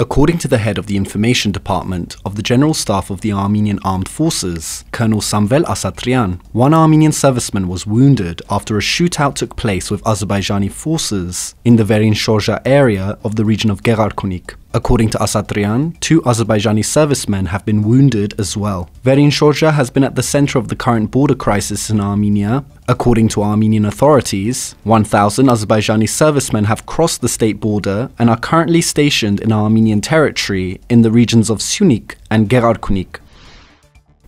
According to the head of the information department of the General Staff of the Armenian Armed Forces, Colonel Samvel Asatryan, one Armenian serviceman was wounded after a shootout took place with Azerbaijani forces in the Verin-Shorja area of the region of Gegharkunik. According to Asatryan, 2 Azerbaijani servicemen have been wounded as well. Verin-Shorja has been at the center of the current border crisis in Armenia. According to Armenian authorities, 1,000 Azerbaijani servicemen have crossed the state border and are currently stationed in Armenian territory in the regions of Syunik and Gegharkunik.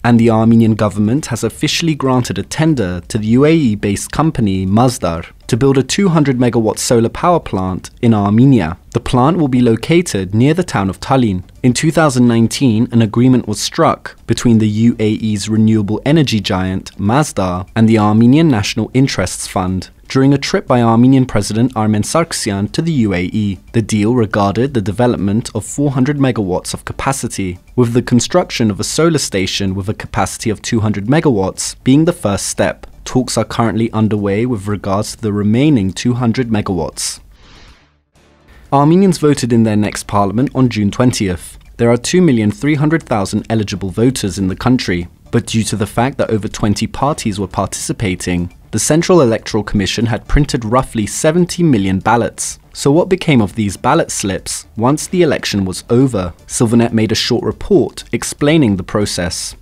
And the Armenian government has officially granted a tender to the UAE-based company Masdar to build a 200 megawatt solar power plant in Armenia. The plant will be located near the town of Tallinn. In 2019, an agreement was struck between the UAE's renewable energy giant Masdar and the Armenian National Interests Fund during a trip by Armenian President Armen Sargsyan to the UAE. The deal regarded the development of 400 megawatts of capacity, with the construction of a solar station with a capacity of 200 megawatts being the first step. Talks are currently underway with regards to the remaining 200 megawatts. Armenians voted in their next parliament on June 20th. There are 2,300,000 eligible voters in the country, but due to the fact that over 20 parties were participating, the Central Electoral Commission had printed roughly 70 million ballots. So what became of these ballot slips once the election was over? ＳiviLNet made a short report explaining the process.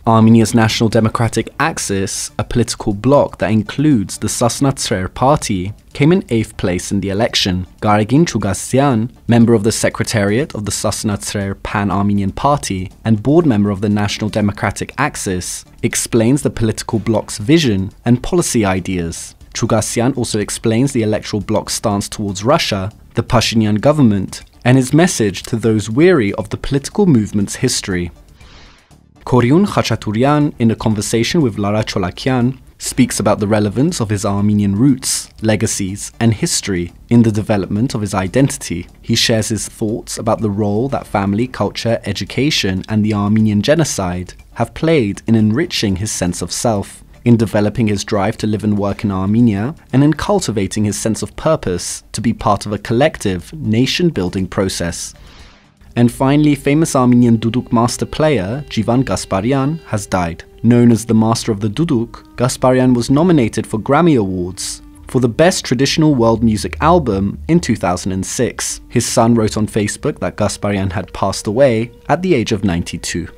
Armenia's National Democratic Axis, a political bloc that includes the Sasnatsrer party, came in 8th place in the election. Garagin Chugasyan, member of the Secretariat of the Sasnatsrer Pan-Armenian Party and board member of the National Democratic Axis, explains the political bloc's vision and policy ideas. Chugasyan also explains the electoral bloc's stance towards Russia, the Pashinyan government, and his message to those weary of the political movement's history. Koryun Khachaturian, in a conversation with Lara Cholakyan, speaks about the relevance of his Armenian roots, legacies, and history in the development of his identity. He shares his thoughts about the role that family, culture, education, and the Armenian genocide have played in enriching his sense of self, in developing his drive to live and work in Armenia, and in cultivating his sense of purpose to be part of a collective, nation-building process. And finally, famous Armenian duduk master player Jivan Gasparyan has died. Known as the master of the duduk, Gasparyan was nominated for Grammy Awards for the Best Traditional World Music Album in 2006. His son wrote on Facebook that Gasparyan had passed away at the age of 92.